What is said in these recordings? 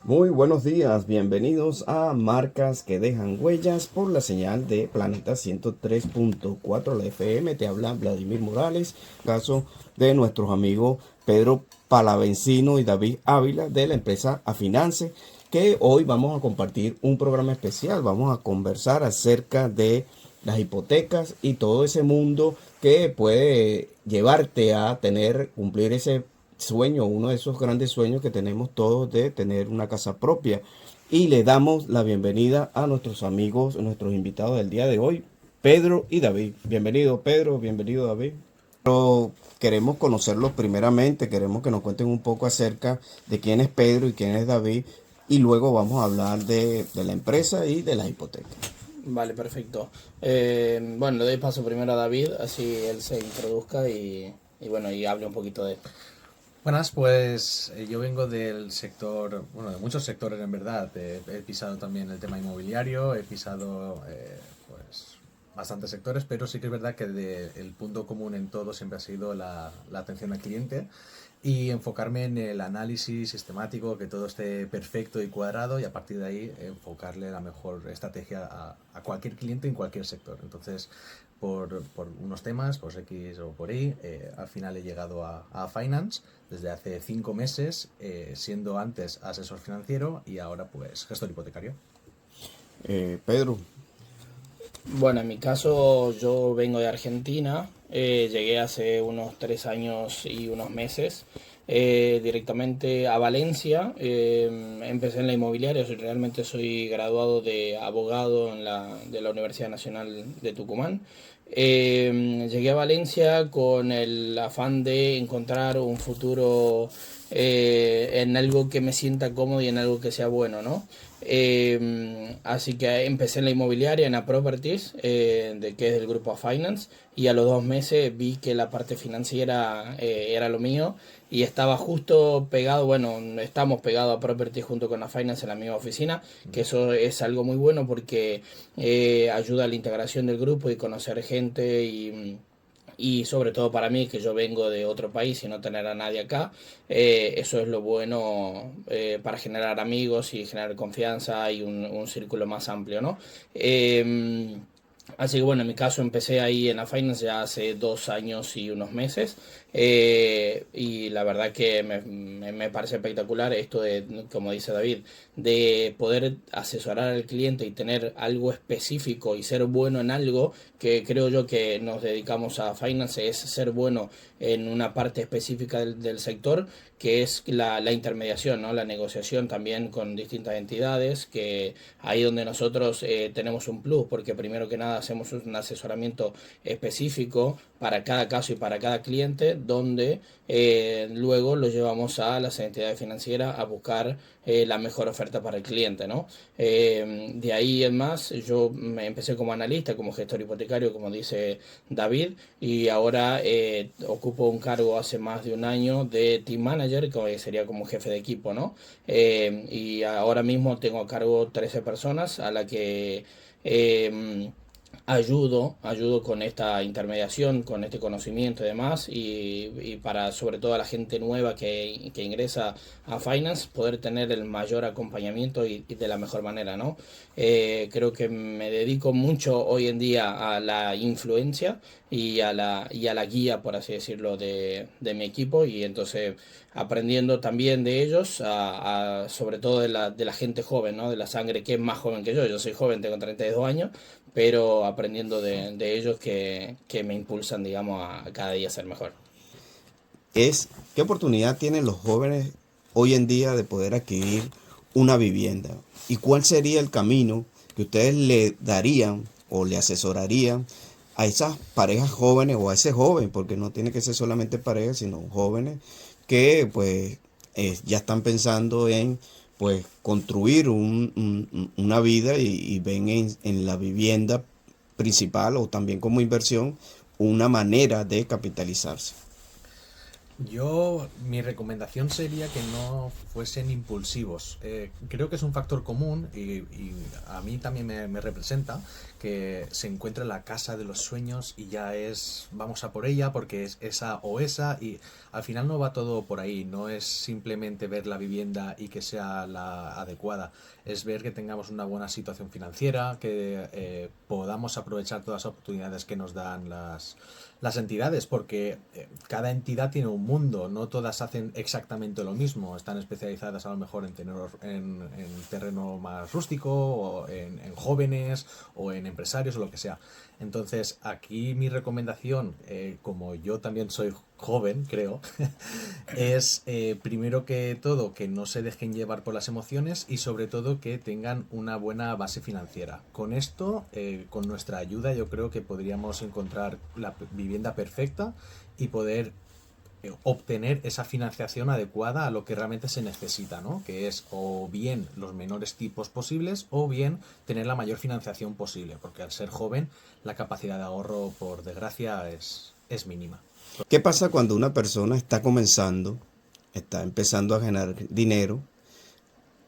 Muy buenos días, bienvenidos a Marcas que dejan huellas por la señal de Planeta 103.4 la FM. Te habla Vladimir Morales, caso de nuestros amigos Pedro Palavencino y David Ávila de la empresa Afinance, que hoy vamos a compartir un programa especial. Vamos a conversar acerca de las hipotecas y todo ese mundo que puede llevarte a cumplir ese sueño, uno de esos grandes sueños que tenemos todos de tener una casa propia. Y le damos la bienvenida a nuestros amigos, nuestros invitados del día de hoy, Pedro y David. Bienvenido Pedro, bienvenido David. Pero queremos conocerlos primeramente, queremos que nos cuenten un poco acerca de quién es Pedro y quién es David, y luego vamos a hablar de la empresa y de las hipotecas. Vale, perfecto. Bueno, le doy paso primero a David, así él se introduzca y bueno, y hable un poquito de él. Buenas, pues yo vengo del sector, bueno, de muchos sectores en verdad. He pisado también el tema inmobiliario, he pisado pues bastantes sectores, pero sí que es verdad que el punto común en todo siempre ha sido la atención al cliente y enfocarme en el análisis sistemático, que todo esté perfecto y cuadrado y a partir de ahí enfocarle la mejor estrategia a cualquier cliente en cualquier sector. Entonces, por unos temas, por X o por Y, al final he llegado a Finance desde hace 5 meses, siendo antes asesor financiero y ahora pues gestor hipotecario. Pedro. Bueno, en mi caso yo vengo de Argentina, llegué hace unos 3 años y unos meses directamente a Valencia, empecé en la inmobiliaria, realmente soy graduado de abogado de la Universidad Nacional de Tucumán. Llegué a Valencia con el afán de encontrar un futuro en algo que me sienta cómodo y en algo que sea bueno, ¿no? Así que empecé en la inmobiliaria, en A Properties, que es del grupo Finance, y a los 2 meses vi que la parte financiera era lo mío y estaba justo pegado, bueno, estamos pegados a Properties junto con A Finance en la misma oficina, que eso es algo muy bueno porque ayuda a la integración del grupo y conocer gente y sobre todo para mí, que yo vengo de otro país y no tener a nadie acá, eso es lo bueno para generar amigos y generar confianza y un círculo más amplio, ¿no? Así que bueno, en mi caso empecé ahí en la Finance ya hace 2 años y unos meses y la verdad que me parece espectacular esto de, como dice David, de poder asesorar al cliente y tener algo específico y ser bueno en algo que creo yo que nos dedicamos a Finance es ser bueno en una parte específica del sector que es la intermediación, ¿no? La negociación también con distintas entidades, que ahí donde nosotros tenemos un plus, porque primero que nada hacemos un asesoramiento específico para cada caso y para cada cliente, donde luego lo llevamos a las entidades financieras a buscar la mejor oferta para el cliente, ¿no? De ahí en más, yo me empecé como analista, como gestor hipotecario, como dice David, y ahora ocupo un cargo hace más de un año de team manager, que sería como jefe de equipo, ¿no? Y ahora mismo tengo a cargo 13 personas a la que ayudo con esta intermediación, con este conocimiento y demás, y para sobre todo a la gente nueva que ingresa a Finance, poder tener el mayor acompañamiento y de la mejor manera, ¿no? Creo que me dedico mucho hoy en día a la influencia y a la guía, por así decirlo, de mi equipo, y entonces aprendiendo también de ellos, sobre todo de la gente joven, ¿no? De la sangre que es más joven que yo soy joven, tengo 32 años, pero aprendiendo de ellos que me impulsan, digamos, a cada día ser mejor. ¿Qué oportunidad tienen los jóvenes hoy en día de poder adquirir una vivienda? ¿Y cuál sería el camino que ustedes le darían o le asesorarían a esas parejas jóvenes o a ese joven? Porque no tiene que ser solamente parejas, sino jóvenes que pues ya están pensando en pues construir una vida y ven en la vivienda principal o también como inversión una manera de capitalizarse. Mi recomendación sería que no fuesen impulsivos. Creo que es un factor común y a mí también me representa que se encuentra la casa de los sueños y ya es, vamos a por ella porque es esa o esa, y al final no va todo por ahí. No es simplemente ver la vivienda y que sea la adecuada. Es ver que tengamos una buena situación financiera, que podamos aprovechar todas las oportunidades que nos dan las entidades, porque cada entidad tiene un mundo, no todas hacen exactamente lo mismo, están especializadas a lo mejor en terreno más rústico, o en jóvenes, o en empresarios, o lo que sea. Entonces, aquí mi recomendación, como yo también soy joven, creo, es primero que todo que no se dejen llevar por las emociones y sobre todo que tengan una buena base financiera. Con esto, con nuestra ayuda, yo creo que podríamos encontrar la vivienda perfecta y poder obtener esa financiación adecuada a lo que realmente se necesita, ¿no? Que es o bien los menores tipos posibles o bien tener la mayor financiación posible, porque al ser joven la capacidad de ahorro, por desgracia, es mínima. ¿Qué pasa cuando una persona está comenzando, está empezando a ganar dinero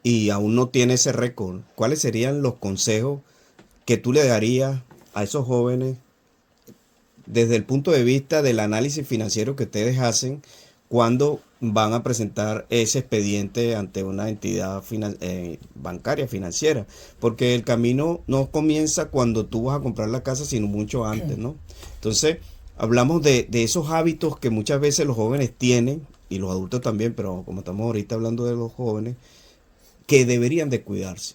y aún no tiene ese récord? ¿Cuáles serían los consejos que tú le darías a esos jóvenes desde el punto de vista del análisis financiero que ustedes hacen cuando van a presentar ese expediente ante una entidad bancaria, financiera? Porque el camino no comienza cuando tú vas a comprar la casa, sino mucho antes, ¿no? Entonces, hablamos de esos hábitos que muchas veces los jóvenes tienen, y los adultos también, pero como estamos ahorita hablando de los jóvenes, que deberían de cuidarse.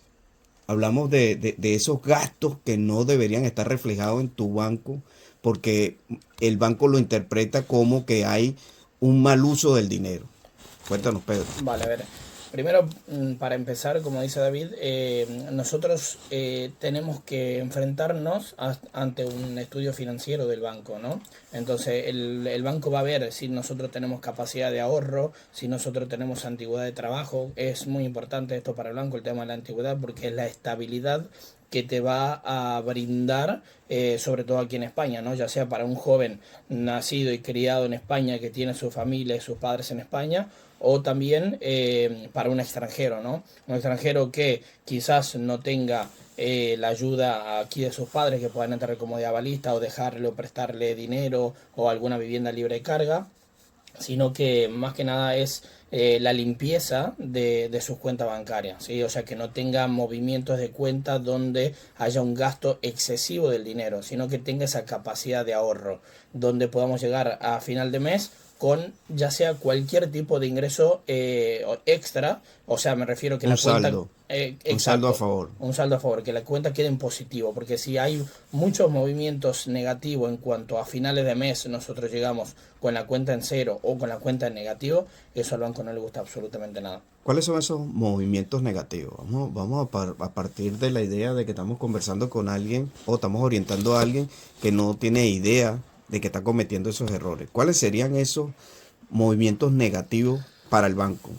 Hablamos de esos gastos que no deberían estar reflejados en tu banco, porque el banco lo interpreta como que hay un mal uso del dinero. Cuéntanos, Pedro. Vale, a ver. Primero, para empezar, como dice David, nosotros tenemos que enfrentarnos ante un estudio financiero del banco, ¿no? Entonces, el banco va a ver si nosotros tenemos capacidad de ahorro, si nosotros tenemos antigüedad de trabajo. Es muy importante esto para el banco, el tema de la antigüedad, porque es la estabilidad que te va a brindar, sobre todo aquí en España, ¿no? Ya sea para un joven nacido y criado en España que tiene su familia y sus padres en España, o también para un extranjero, ¿no? Un extranjero que quizás no tenga la ayuda aquí de sus padres, que puedan entrar como de avalista o dejarle o prestarle dinero o alguna vivienda libre de carga, sino que más que nada es la limpieza de sus cuentas bancarias, ¿sí? O sea, que no tenga movimientos de cuenta donde haya un gasto excesivo del dinero, sino que tenga esa capacidad de ahorro, donde podamos llegar a final de mes con ya sea cualquier tipo de ingreso extra, o sea, me refiero que Un la cuenta, saldo, un saldo a exacto, favor. un saldo a favor, que la cuenta quede en positivo, porque si hay muchos movimientos negativos en cuanto a finales de mes nosotros llegamos con la cuenta en cero o con la cuenta en negativo, eso al banco no le gusta absolutamente nada. ¿Cuáles son esos movimientos negativos? Vamos a partir de la idea de que estamos conversando con alguien o estamos orientando a alguien que no tiene idea de que está cometiendo esos errores. ¿Cuáles serían esos movimientos negativos para el banco?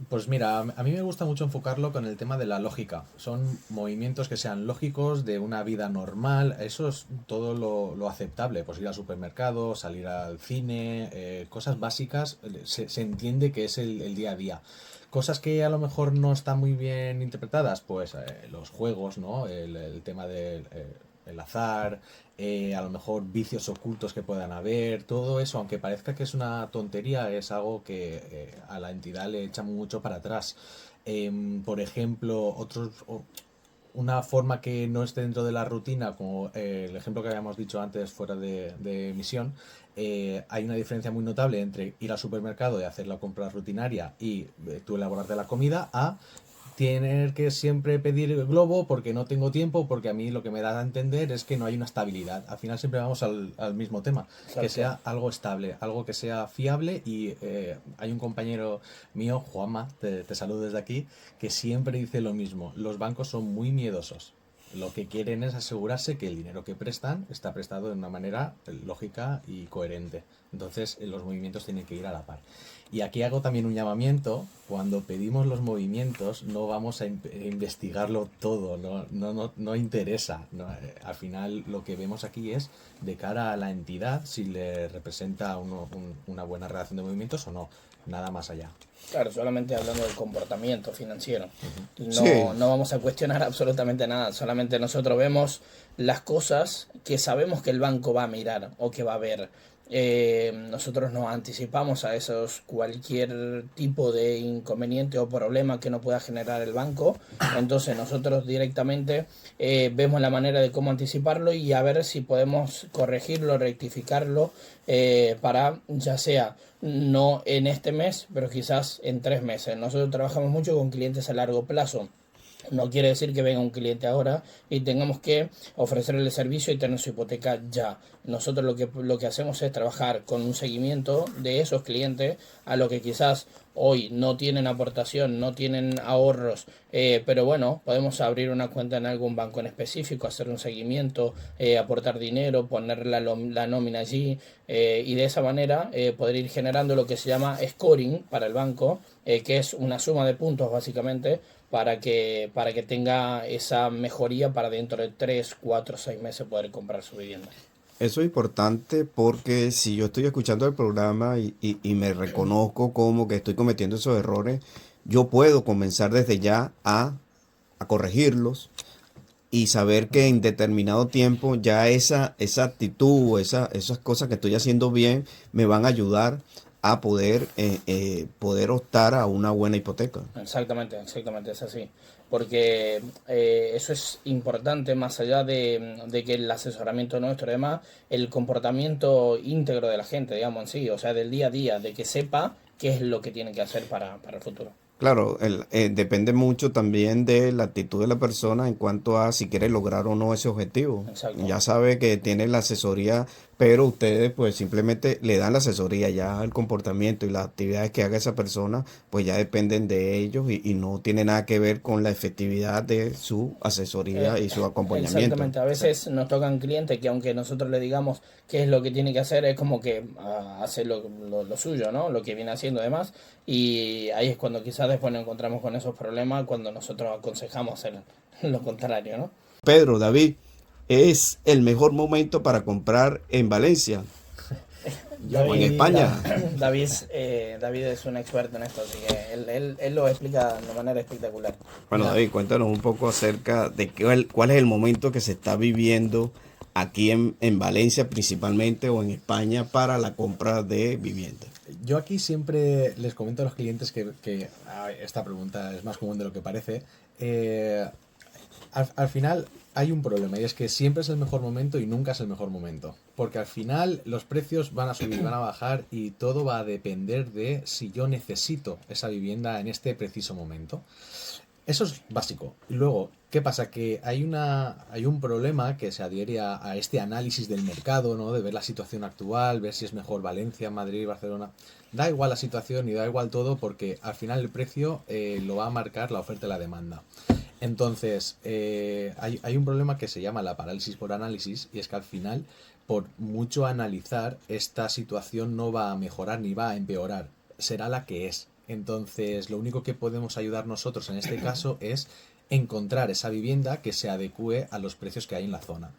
Pues mira, a mí me gusta mucho enfocarlo con el tema de la lógica. Son movimientos que sean lógicos de una vida normal. Eso es todo lo aceptable. Pues ir al supermercado, salir al cine, cosas básicas. Se entiende que es el día a día. Cosas que a lo mejor no están muy bien interpretadas, pues los juegos, ¿no? El tema del el azar, a lo mejor vicios ocultos que puedan haber, todo eso, aunque parezca que es una tontería, es algo que a la entidad le echa mucho para atrás. Por ejemplo, una forma que no esté dentro de la rutina, como el ejemplo que habíamos dicho antes fuera de emisión, hay una diferencia muy notable entre ir al supermercado y hacer la compra rutinaria y tú elaborarte la comida, a tener que siempre pedir el globo porque no tengo tiempo, porque a mí lo que me da a entender es que no hay una estabilidad. Al final siempre vamos al mismo tema, que Exacto. sea algo estable, algo que sea fiable, y hay un compañero mío, Juanma, te saludo desde aquí, que siempre dice lo mismo: los bancos son muy miedosos. Lo que quieren es asegurarse que el dinero que prestan está prestado de una manera lógica y coherente. Entonces, los movimientos tienen que ir a la par. Y aquí hago también un llamamiento: cuando pedimos los movimientos no vamos a investigarlo todo, no interesa, ¿no? Al final lo que vemos aquí es de cara a la entidad si le representa una buena relación de movimientos o no, nada más allá. Claro, solamente hablando del comportamiento financiero. No, Sí. no vamos a cuestionar absolutamente nada, solamente nosotros vemos las cosas que sabemos que el banco va a mirar o que va a ver. Nosotros nos anticipamos a esos cualquier tipo de inconveniente o problema que no pueda generar el banco. Entonces nosotros directamente vemos la manera de cómo anticiparlo y a ver si podemos corregirlo, rectificarlo para ya sea no en este mes, pero quizás en 3 meses. Nosotros trabajamos mucho con clientes a largo plazo. No quiere decir que venga un cliente ahora y tengamos que ofrecerle el servicio y tener su hipoteca ya. Nosotros lo que hacemos es trabajar con un seguimiento de esos clientes a lo que quizás hoy no tienen aportación, no tienen ahorros, pero bueno, podemos abrir una cuenta en algún banco en específico, hacer un seguimiento, aportar dinero, poner la nómina allí y de esa manera poder ir generando lo que se llama scoring para el banco, que es una suma de puntos básicamente para que tenga esa mejoría para dentro de 3 4 6 meses poder comprar su vivienda. Eso es importante porque si yo estoy escuchando el programa y me reconozco como que estoy cometiendo esos errores, yo puedo comenzar desde ya a corregirlos y saber que en determinado tiempo ya esa actitud o esas cosas que estoy haciendo bien me van a ayudar a poder optar a una buena hipoteca. Exactamente, exactamente, es así. Porque eso es importante más allá de que el asesoramiento nuestro, además, el comportamiento íntegro de la gente, digamos, en sí, o sea, del día a día, de que sepa qué es lo que tiene que hacer para el futuro. Claro, depende mucho también de la actitud de la persona en cuanto a si quiere lograr o no ese objetivo. Exacto. Ya sabe que tiene la asesoría, pero ustedes pues simplemente le dan la asesoría, ya el comportamiento y las actividades que haga esa persona pues ya dependen de ellos y no tiene nada que ver con la efectividad de su asesoría y su acompañamiento. Exactamente, a veces nos tocan clientes que aunque nosotros le digamos qué es lo que tiene que hacer, es como que hace lo suyo, ¿no? Lo que viene haciendo además, y ahí es cuando quizás después nos encontramos con esos problemas cuando nosotros aconsejamos hacer lo contrario, ¿no? Pedro, David, es el mejor momento para comprar en Valencia o en España. David es un experto en esto, así que él lo explica de manera espectacular. Bueno, David, cuéntanos un poco acerca de cuál es el momento que se está viviendo aquí en Valencia principalmente o en España para la compra de vivienda. Yo aquí siempre les comento a los clientes que esta pregunta es más común de lo que parece. Al final hay un problema y es que siempre es el mejor momento y nunca es el mejor momento. Porque al final los precios van a subir, van a bajar y todo va a depender de si yo necesito esa vivienda en este preciso momento. Eso es básico. Y luego, ¿qué pasa? Que hay un problema que se adhiere a este análisis del mercado, ¿no? De ver la situación actual, ver si es mejor Valencia, Madrid, Barcelona. Da igual la situación y da igual todo porque al final el precio lo va a marcar la oferta y la demanda. Entonces, hay un problema que se llama la parálisis por análisis y es que al final, por mucho analizar, esta situación no va a mejorar ni va a empeorar. Será la que es. Entonces, lo único que podemos ayudar nosotros en este caso es encontrar esa vivienda que se adecue a los precios que hay en la zona.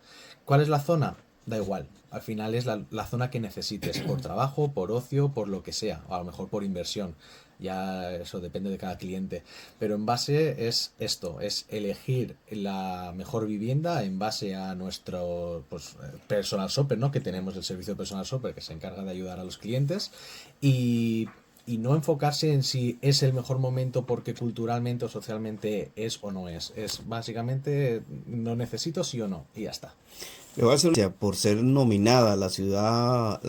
¿Cuál es la zona? Da igual. Al final es la zona que necesites, por trabajo, por ocio, por lo que sea, o a lo mejor por inversión. Ya eso depende de cada cliente. Pero en base es esto, es elegir la mejor vivienda en base a nuestro personal shopper, ¿no? Que tenemos el servicio de personal shopper que se encarga de ayudar a los clientes y no enfocarse en si es el mejor momento porque culturalmente o socialmente es o no es. Es básicamente no necesito sí o no y ya está. Le voy a hacer por ser nominada la ciudad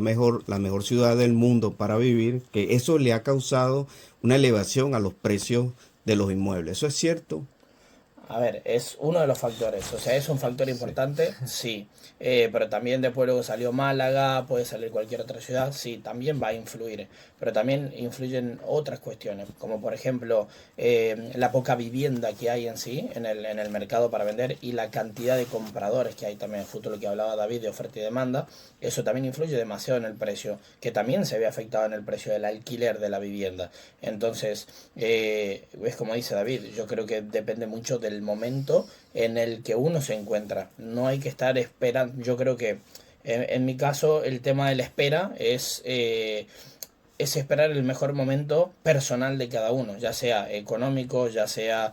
mejor, la mejor ciudad del mundo para vivir, que eso le ha causado una elevación a los precios de los inmuebles. ¿Eso es cierto? A ver, es uno de los factores, o sea, es un factor importante, sí, pero también después luego salió Málaga, puede salir cualquier otra ciudad, sí, también va a influir, pero también influyen otras cuestiones, como por ejemplo la poca vivienda que hay en sí, en el mercado para vender y la cantidad de compradores que hay también, justo lo que hablaba David de oferta y demanda, eso también influye demasiado en el precio, que también se ve afectado en el precio del alquiler de la vivienda. Entonces, es como dice David, yo creo que depende mucho del momento en el que uno se encuentra. No hay que estar esperando. Yo creo que en mi caso el tema de la espera es esperar el mejor momento personal de cada uno, ya sea económico, ya sea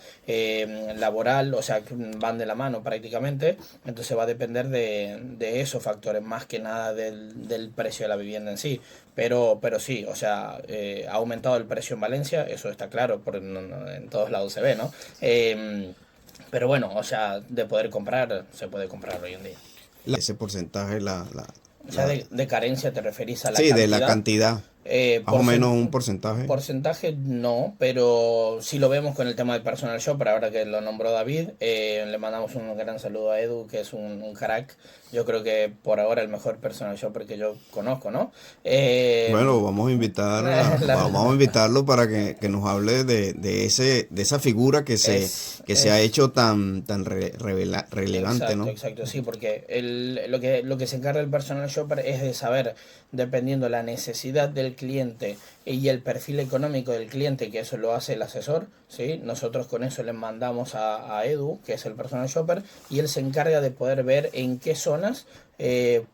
laboral, o sea, van de la mano prácticamente, entonces va a depender de esos factores, más que nada del precio de la vivienda en sí, pero sí, o sea, ha aumentado el precio en Valencia, eso está claro, en todos lados se ve, ¿no? Pero bueno, o sea, de poder comprar, se puede comprar hoy en día. Ese porcentaje, O sea, de carencia te referís a la sí, de la cantidad. cantidad, más o menos un Porcentaje. porcentaje. Porcentaje no, pero sí lo vemos con el tema del personal shopper, ahora que lo nombró David, le mandamos un gran saludo a Edu, que es un crack, yo creo que por ahora el mejor personal shopper que yo conozco, ¿no? Bueno, vamos a invitar vamos a invitarlo para que nos hable de esa figura que se ha es hecho tan relevante, Exacto, ¿no? exacto, sí, porque lo que se encarga el personal shopper es de saber, dependiendo la necesidad del cliente y el perfil económico del cliente, que eso lo hace el asesor, ¿sí? Nosotros con eso le mandamos a Edu, que es el personal shopper, y él se encarga de poder ver en qué zonas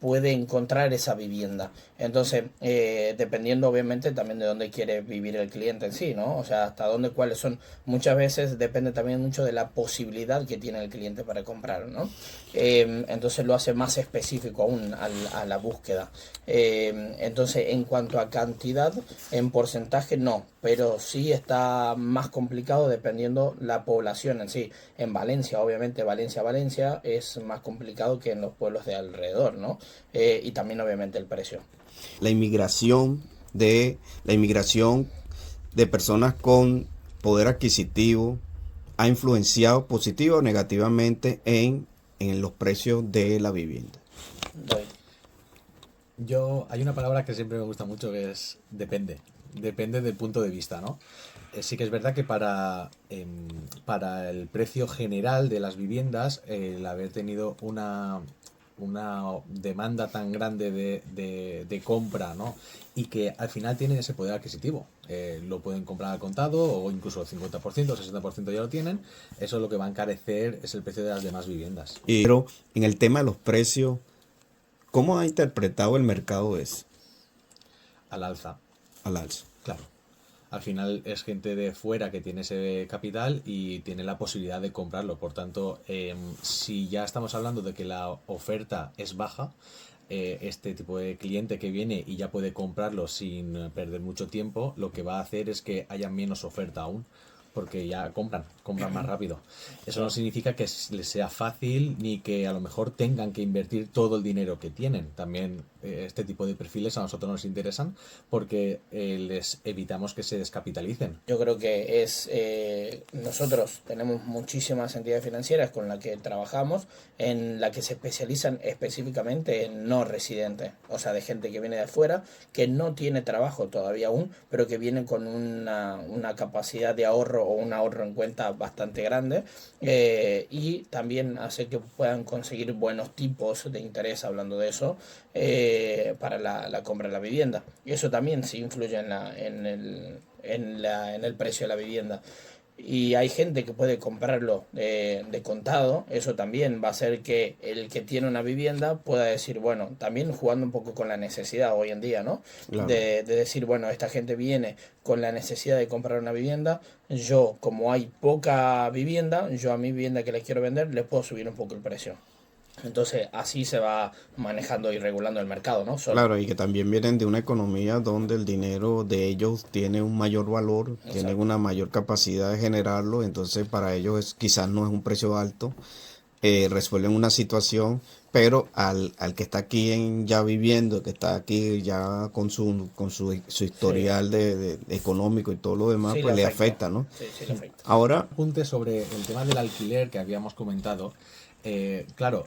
puede encontrar esa vivienda. Entonces, dependiendo obviamente también de dónde quiere vivir el cliente en sí, ¿no? O sea, hasta dónde, cuáles son. Muchas veces depende también mucho de la posibilidad que tiene el cliente para comprar, ¿no? Entonces lo hace más específico aún a la búsqueda. Entonces, en cuanto a cantidad, en porcentaje no, pero sí está más complicado dependiendo la población en sí. En Valencia, obviamente, Valencia es más complicado que en los pueblos de alrededor, ¿no? Y también obviamente el precio. La inmigración la inmigración de personas con poder adquisitivo ha influenciado positiva o negativamente en los precios de la vivienda. Doy. Hay una palabra que siempre me gusta mucho que es depende. Depende del punto de vista, ¿no? Sí que es verdad que para el precio general de las viviendas, el haber tenido una demanda tan grande de compra, ¿no? Y que al final tienen ese poder adquisitivo. Lo pueden comprar al contado o incluso el 50%, el 60% ya lo tienen. Eso lo que va a encarecer es el precio de las demás viviendas. Pero en el tema de los precios, ¿cómo ha interpretado el mercado eso Al alza, al alza? claro. Al final es gente de fuera que tiene ese capital y tiene la posibilidad de comprarlo. Por tanto, si ya estamos hablando de que la oferta es baja, este tipo de cliente que viene y ya puede comprarlo sin perder mucho tiempo, lo que va a hacer es que haya menos oferta aún, porque ya compran más rápido. Eso no significa que les sea fácil ni que a lo mejor tengan que invertir todo el dinero que tienen. También este tipo de perfiles a nosotros nos interesan porque les evitamos que se descapitalicen. Yo creo que nosotros tenemos muchísimas entidades financieras con las que trabajamos, en la que se especializan específicamente en no residentes, o sea, de gente que viene de afuera, que no tiene trabajo todavía aún, pero que viene con una capacidad de ahorro o un ahorro en cuenta bastante grande, y también hace que puedan conseguir buenos tipos de interés, hablando de eso, para la compra de la vivienda. Y eso también sí influye en el precio de la vivienda. Y hay gente que puede comprarlo de contado, eso también va a hacer que el que tiene una vivienda pueda decir, bueno, también jugando un poco con la necesidad hoy en día, ¿no? Claro. De decir, bueno, esta gente viene con la necesidad de comprar una vivienda, yo como hay poca vivienda, yo a mi vivienda que les quiero vender, le puedo subir un poco el precio. Entonces así se va manejando y regulando el mercado, ¿no? Solo. Claro, y que también vienen de una economía donde el dinero de ellos tiene un mayor valor, tienen Exacto. una mayor capacidad de generarlo, entonces para ellos quizás no es un precio alto resuelven una situación, pero al que está aquí ya viviendo, que está aquí ya con su Sí, historial de económico y todo lo demás, sí le pues le afecta. afecta, ¿no? Sí, sí le afecta. Ahora, Apunte sobre el tema del alquiler que habíamos comentado. Claro,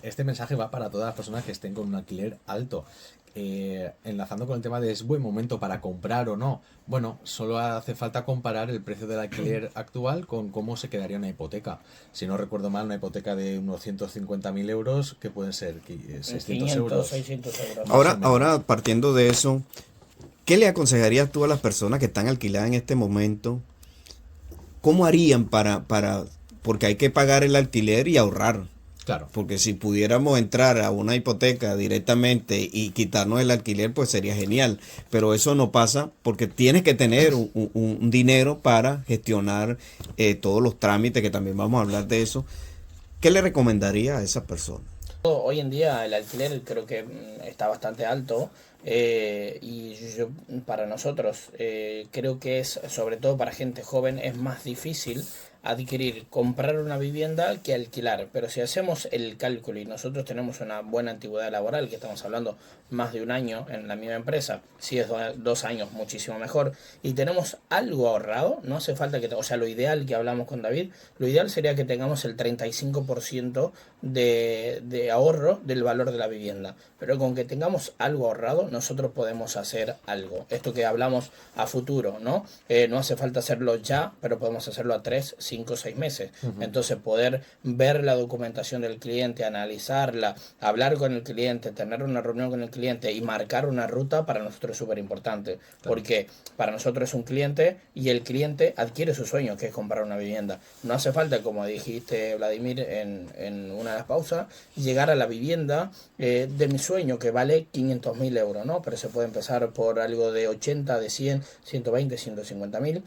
este mensaje va para todas las personas que estén con un alquiler alto. Enlazando con el tema de es buen momento para comprar o no. Bueno, solo hace falta comparar el precio del alquiler actual con cómo se quedaría una hipoteca. Si no recuerdo mal, una hipoteca de unos 150.000 euros, que pueden ser 600 500, euros, 600 euros. más o ahora menos. partiendo de eso, ¿qué le aconsejarías tú a las personas que están alquiladas en este momento? ¿Cómo harían porque hay que pagar el alquiler y ahorrar? Claro, Porque si pudiéramos entrar a una hipoteca directamente y quitarnos el alquiler, pues sería genial. Pero eso no pasa porque tienes que tener un dinero para gestionar todos los trámites, que también vamos a hablar de eso. ¿Qué le recomendaría a esas personas? Hoy en día el alquiler creo que está bastante alto y para nosotros creo que es, sobre todo para gente joven, es más difícil adquirir, comprar una vivienda que alquilar. Pero si hacemos el cálculo y nosotros tenemos una buena antigüedad laboral, que estamos hablando más de un año en la misma empresa, si es 2 años muchísimo mejor, y tenemos algo ahorrado, no hace falta o sea, lo ideal que hablamos con David, lo ideal sería que tengamos el 35% de ahorro del valor de la vivienda. Pero con que tengamos algo ahorrado, nosotros podemos hacer algo. Esto que hablamos a futuro, ¿no? No hace falta hacerlo ya, pero podemos hacerlo a 3, 5, 6 meses. Entonces poder ver la documentación del cliente, analizarla, hablar con el cliente, tener una reunión con el cliente y marcar una ruta para nosotros es súper importante. claro. Porque para nosotros es un cliente y el cliente adquiere su sueño, que es comprar una vivienda. No hace falta, como dijiste Vladimir en una de las pausas, llegar a la vivienda de mi sueño, que vale 500.000 euros, ¿no? Pero se puede empezar por algo de 80, de 100, 120, 150.000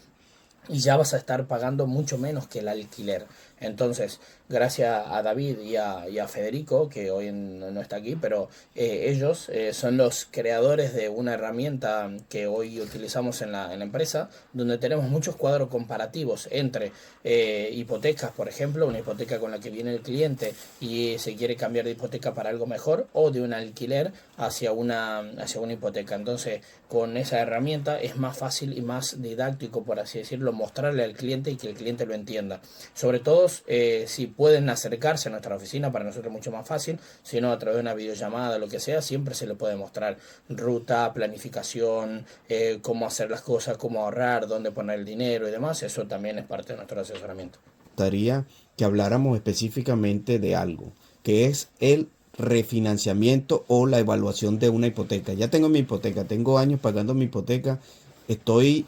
y ya vas a estar pagando mucho menos que el alquiler. Entonces, gracias a David y a Federico, que hoy no está aquí, pero ellos son los creadores de una herramienta que hoy utilizamos en la empresa, donde tenemos muchos cuadros comparativos entre hipotecas, por ejemplo, una hipoteca con la que viene el cliente y se quiere cambiar de hipoteca para algo mejor, o de un alquiler hacia una hipoteca. Entonces, con esa herramienta es más fácil y más didáctico, por así decirlo, mostrarle al cliente y que el cliente lo entienda. Sobre todo si pueden acercarse a nuestra oficina, para nosotros es mucho más fácil, si no a través de una videollamada, lo que sea, siempre se le puede mostrar ruta, planificación, cómo hacer las cosas, cómo ahorrar, dónde poner el dinero y demás. Eso también es parte de nuestro asesoramiento. Gustaría que habláramos específicamente de algo, que es el refinanciamiento o la evaluación de una hipoteca. Ya tengo mi hipoteca, tengo años pagando mi hipoteca, estoy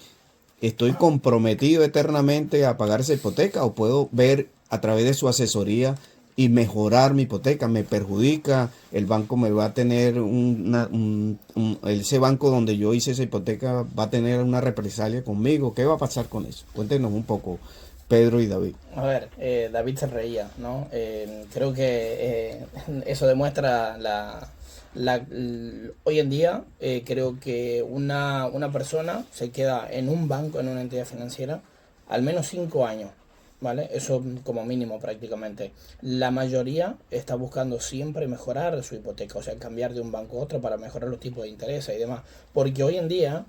comprometido eternamente a pagar esa hipoteca, o puedo ver a través de su asesoría y mejorar mi hipoteca. Me perjudica, el banco me va a tener ese banco donde yo hice esa hipoteca va a tener una represalia conmigo. ¿Qué va a pasar con eso? Cuéntenos un poco, Pedro y David. A ver, David se reía, ¿no? Creo que eso demuestra hoy en día creo que una persona se queda en un banco, en una entidad financiera, al menos 5 años, ¿vale? Eso como mínimo prácticamente. La mayoría está buscando siempre mejorar su hipoteca, o sea, cambiar de un banco a otro para mejorar los tipos de interés y demás. Porque hoy en día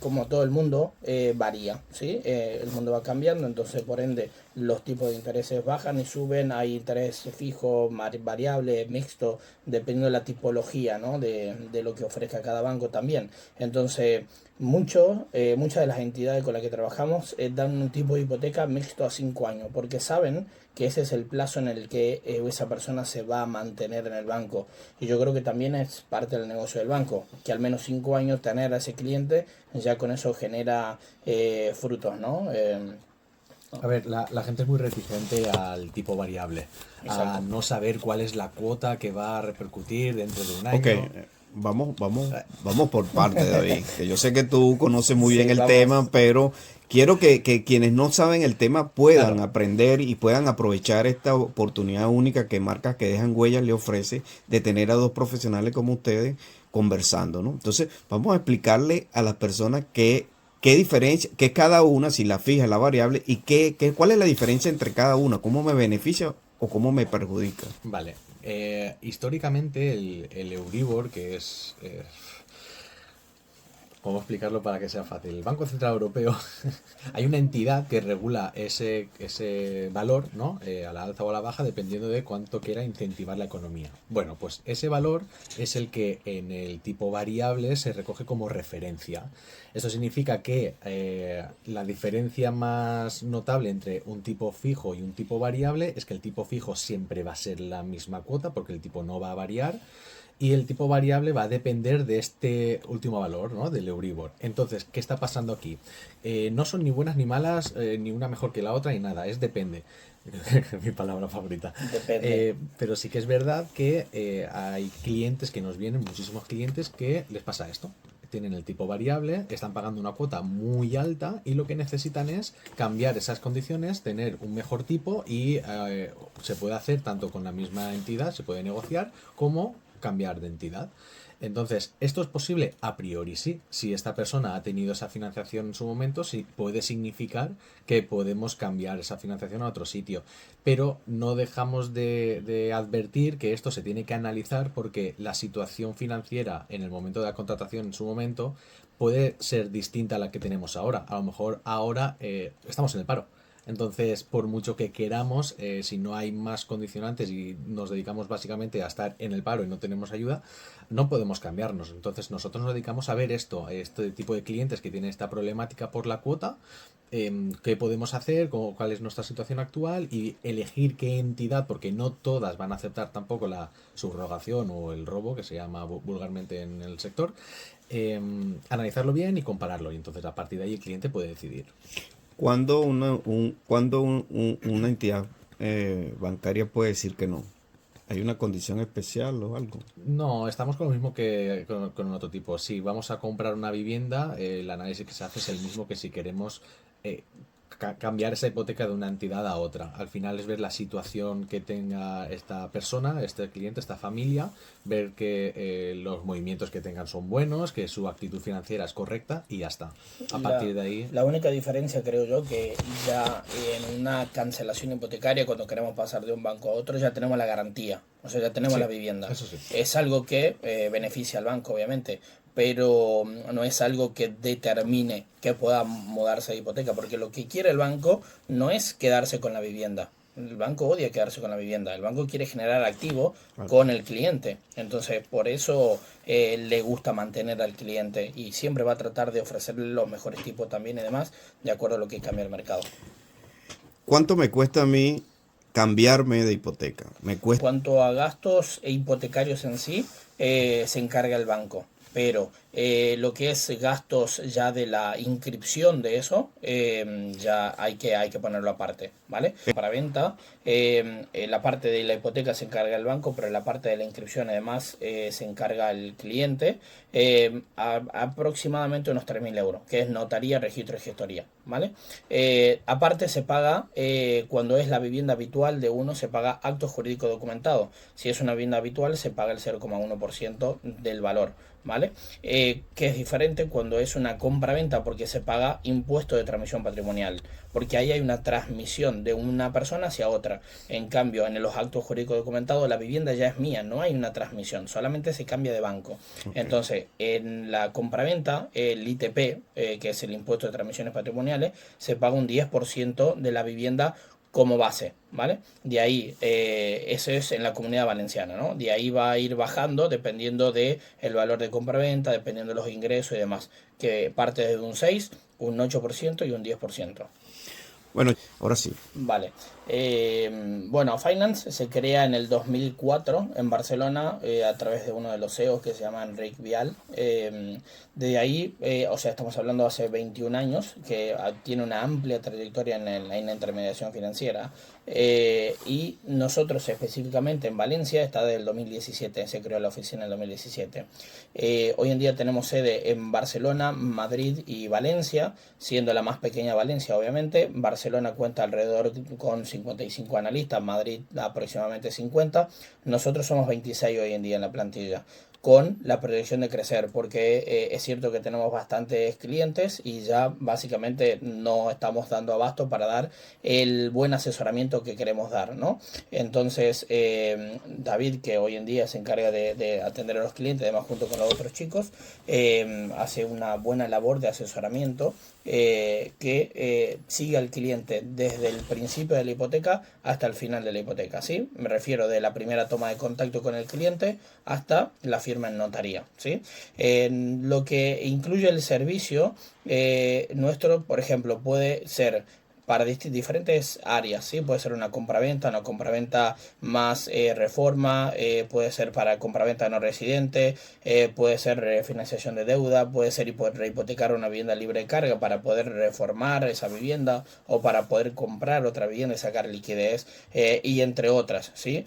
como todo el mundo, varía, ¿sí? El mundo va cambiando, entonces por ende los tipos de intereses bajan y suben, hay interés fijo, variable, mixto, dependiendo de la tipología, ¿no? de lo que ofrezca cada banco también. Entonces, muchas de las entidades con las que trabajamos dan un tipo de hipoteca mixto a 5 años, porque saben que ese es el plazo en el que esa persona se va a mantener en el banco. Y yo creo que también es parte del negocio del banco, que al menos 5 años tener a ese cliente, ya con eso genera frutos, ¿no? A ver, la gente es muy reticente al tipo variable, a Exacto. no saber cuál es la cuota que va a repercutir dentro de un Ok, año. vamos por parte, David. Que yo sé que tú conoces muy bien Sí, el vamos. tema, pero quiero que quienes no saben el tema puedan Claro. aprender y puedan aprovechar esta oportunidad única que Marcas que Dejan Huellas le ofrece, de tener a dos profesionales como ustedes conversando, ¿no? Entonces, vamos a explicarle a las personas qué ¿qué diferencia, qué cada una, si la fija, la variable, y cuál es la diferencia entre cada una? ¿Cómo me beneficia o cómo me perjudica? Vale. Históricamente el Euribor, que es... ¿cómo explicarlo para que sea fácil? El Banco Central Europeo, hay una entidad que regula ese valor, ¿no? A la alza o a la baja, dependiendo de cuánto quiera incentivar la economía. Bueno, pues ese valor es el que en el tipo variable se recoge como referencia. Esto significa que la diferencia más notable entre un tipo fijo y un tipo variable es que el tipo fijo siempre va a ser la misma cuota, porque el tipo no va a variar. Y el tipo variable va a depender de este último valor, ¿no? Del Euribor. Entonces, ¿qué está pasando aquí? No son ni buenas ni malas, ni una mejor que la otra, ni nada. Es depende. Mi palabra favorita. Depende. Pero sí que es verdad que hay clientes que nos vienen, muchísimos clientes, que les pasa esto. Tienen el tipo variable, están pagando una cuota muy alta y lo que necesitan es cambiar esas condiciones, tener un mejor tipo y se puede hacer tanto con la misma entidad, se puede negociar, como cambiar de entidad. Entonces, ¿esto es posible? A priori sí. Si esta persona ha tenido esa financiación en su momento, sí puede significar que podemos cambiar esa financiación a otro sitio. Pero no dejamos de advertir que esto se tiene que analizar porque la situación financiera en el momento de la contratación en su momento puede ser distinta a la que tenemos ahora. A lo mejor ahora estamos en el paro. Entonces, por mucho que queramos, si no hay más condicionantes y nos dedicamos básicamente a estar en el paro y no tenemos ayuda, no podemos cambiarnos. Entonces, nosotros nos dedicamos a ver esto, este tipo de clientes que tienen esta problemática por la cuota, qué podemos hacer, cuál es nuestra situación actual y elegir qué entidad, porque no todas van a aceptar tampoco la subrogación o el robo, que se llama vulgarmente en el sector, analizarlo bien y compararlo. Y entonces, a partir de ahí, el cliente puede decidir. ¿Cuándo una entidad bancaria puede decir que no? ¿Hay una condición especial o algo? No, estamos con lo mismo que con otro tipo. Si vamos a comprar una vivienda, el análisis que se hace es el mismo que si queremos eh, cambiar esa hipoteca de una entidad a otra. Al final es ver la situación que tenga esta persona, este cliente, esta familia, ver que los movimientos que tengan son buenos, que su actitud financiera es correcta y ya está. A partir de ahí... La única diferencia, creo yo, que ya en una cancelación hipotecaria, cuando queremos pasar de un banco a otro, ya tenemos la garantía, o sea, ya tenemos Sí, la vivienda. eso sí. Es algo que beneficia al banco, obviamente, pero no es algo que determine que pueda mudarse de hipoteca, porque lo que quiere el banco no es quedarse con la vivienda. El banco odia quedarse con la vivienda. El banco quiere generar activo con el cliente. Entonces, por eso le gusta mantener al cliente y siempre va a tratar de ofrecerle los mejores tipos también y demás, de acuerdo a lo que cambia el mercado. ¿Cuánto me cuesta a mí cambiarme de hipoteca? Me cuesta. Cuanto a gastos hipotecarios en sí, se encarga el banco. Pero lo que es gastos ya de la inscripción de eso, ya hay que ponerlo aparte, ¿vale? Para venta, la parte de la hipoteca se encarga el banco, pero la parte de la inscripción además se encarga el cliente, aproximadamente unos 3.000 euros, que es notaría, registro y gestoría, ¿vale? Aparte se paga, cuando es la vivienda habitual de uno, se paga acto jurídico documentado. Si es una vivienda habitual, se paga el 0,1% del valor, ¿vale? Que es diferente cuando es una compra-venta porque se paga impuesto de transmisión patrimonial, porque ahí hay una transmisión de una persona hacia otra. En cambio, en los actos jurídicos documentados, la vivienda ya es mía, no hay una transmisión, solamente se cambia de banco. Okay. Entonces, en la compraventa, el ITP, que es el impuesto de transmisiones patrimoniales, se paga un 10% de la vivienda como base, ¿vale? De ahí, eso es en la Comunidad Valenciana, ¿no? De ahí va a ir bajando dependiendo del valor de compra-venta, dependiendo de los ingresos y demás, que parte desde un 6, un 8% y un 10%. Bueno, ahora sí. Vale. Bueno, Finance se crea en el 2004 en Barcelona a través de uno de los CEOs que se llama Enric Vial. De ahí, o sea, estamos hablando de hace 21 años, que tiene una amplia trayectoria en la intermediación financiera. Y nosotros específicamente en Valencia está desde el 2017, se creó la oficina en el 2017. Hoy en día tenemos sede en Barcelona, Madrid y Valencia, siendo la más pequeña Valencia, obviamente. Barcelona cuenta alrededor con 55 analistas, Madrid aproximadamente 50. Nosotros somos 26 hoy en día en la plantilla. con la proyección de crecer, porque es cierto que tenemos bastantes clientes y ya básicamente no estamos dando abasto para dar el buen asesoramiento que queremos dar, ¿no? Entonces, David, que hoy en día se encarga de atender a los clientes, además junto con los otros chicos, hace una buena labor de asesoramiento que sigue al cliente desde el principio de la hipoteca hasta el final de la hipoteca, ¿sí? Me refiero de la primera toma de contacto con el cliente hasta la firma en notaría, ¿sí? Lo que incluye el servicio nuestro, por ejemplo, puede ser para diferentes áreas, ¿sí? Puede ser una compraventa más reforma, puede ser para compraventa no residente, puede ser refinanciación de deuda, puede ser rehipotecar una vivienda libre de carga para poder reformar esa vivienda o para poder comprar otra vivienda y sacar liquidez, y entre otras, ¿sí?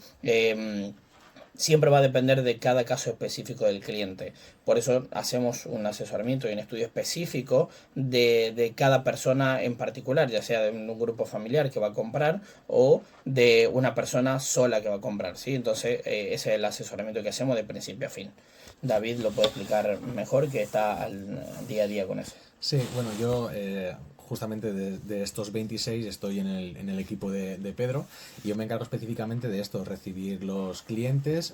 Siempre va a depender de cada caso específico del cliente. Por eso hacemos un asesoramiento y un estudio específico de cada persona en particular, ya sea de un grupo familiar que va a comprar o de una persona sola que va a comprar, ¿sí? Entonces, ese es el asesoramiento que hacemos de principio a fin. David lo puede explicar mejor, que está al día a día con eso. Sí, bueno, yo justamente de estos 26 estoy en el equipo de Pedro, y yo me encargo específicamente de esto, recibir los clientes,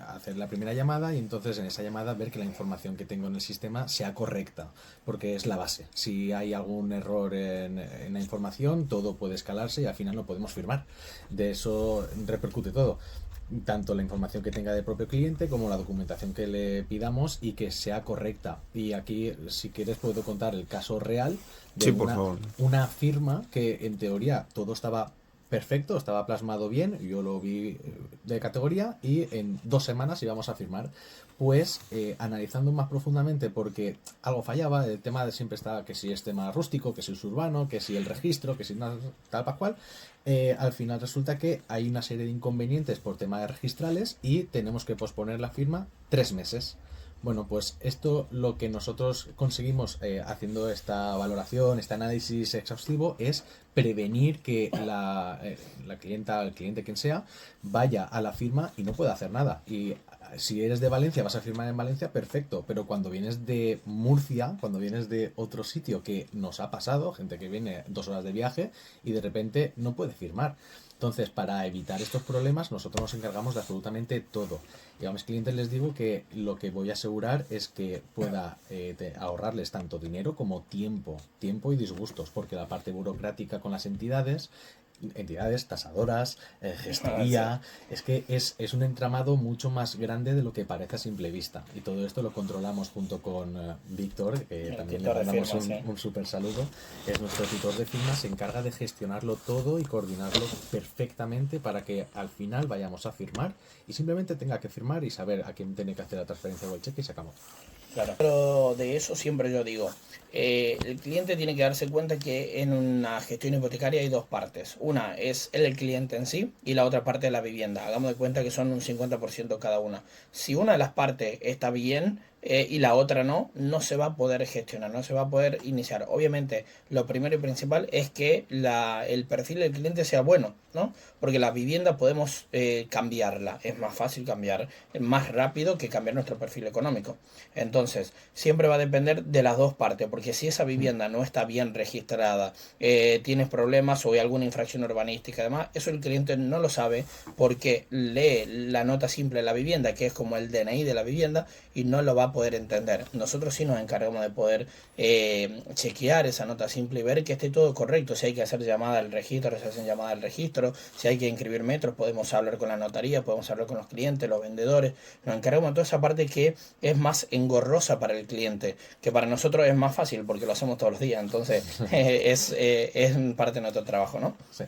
hacer la primera llamada y entonces en esa llamada ver que la información que tengo en el sistema sea correcta, porque es la base. Si hay algún error en la información, todo puede escalarse y al final no podemos firmar. De eso repercute todo, tanto la información que tenga del propio cliente como la documentación que le pidamos y que sea correcta. Y aquí, si quieres, puedo contar el caso real de Sí, por favor. una firma que en teoría todo estaba perfecto, estaba plasmado bien, yo lo vi de categoría y en 2 semanas íbamos a firmar. Pues analizando más profundamente, porque algo fallaba, el tema de siempre estaba que si es tema rústico, que si es urbano, que si el registro, que si tal pascual. Al final resulta que hay una serie de inconvenientes por tema de registrales y tenemos que posponer la firma 3 meses. Bueno, pues esto, lo que nosotros conseguimos haciendo esta valoración, este análisis exhaustivo, es prevenir que la clienta, el cliente, quien sea, vaya a la firma y no pueda hacer nada. Y si eres de Valencia, vas a firmar en Valencia, perfecto, pero cuando vienes de Murcia, cuando vienes de otro sitio, que nos ha pasado, gente que viene 2 horas de viaje y de repente no puede firmar. Entonces, para evitar estos problemas, nosotros nos encargamos de absolutamente todo. Y a mis clientes les digo que lo que voy a asegurar es que pueda ahorrarles tanto dinero como tiempo y disgustos, porque la parte burocrática con las entidades, tasadoras, gestoría, es que es un entramado mucho más grande de lo que parece a simple vista. Y todo esto lo controlamos junto con Víctor, que también le mandamos un súper saludo. Es nuestro tutor de firmas, se encarga de gestionarlo todo y coordinarlo perfectamente para que al final vayamos a firmar y simplemente tenga que firmar y saber a quién tiene que hacer la transferencia o el cheque y se acabó. Claro. Pero de eso siempre yo digo, el cliente tiene que darse cuenta que en una gestión hipotecaria hay 2 partes. Una es el cliente en sí y la otra parte es la vivienda. Hagamos de cuenta que son un 50% cada una. Si una de las partes está bien y la otra no se va a poder gestionar, no se va a poder iniciar. Obviamente, lo primero y principal es que el perfil del cliente sea bueno, ¿no? Porque la vivienda podemos cambiarla. Es más fácil cambiar, más rápido que cambiar nuestro perfil económico. Entonces, siempre va a depender de las 2 partes, porque si esa vivienda no está bien registrada, tienes problemas o hay alguna infracción urbanística, además, eso el cliente no lo sabe porque lee la nota simple de la vivienda, que es como el DNI de la vivienda, y no lo va a poder entender. Nosotros sí nos encargamos de poder chequear esa nota simple y ver que esté todo correcto. Si hay que hacer llamada al registro, se hacen llamada al registro. Si hay que inscribir metros, podemos hablar con la notaría, podemos hablar con los clientes, los vendedores. Nos encargamos de toda esa parte que es más engorrosa para el cliente, que para nosotros es más fácil porque lo hacemos todos los días. Entonces es parte de nuestro trabajo, ¿no? Sí.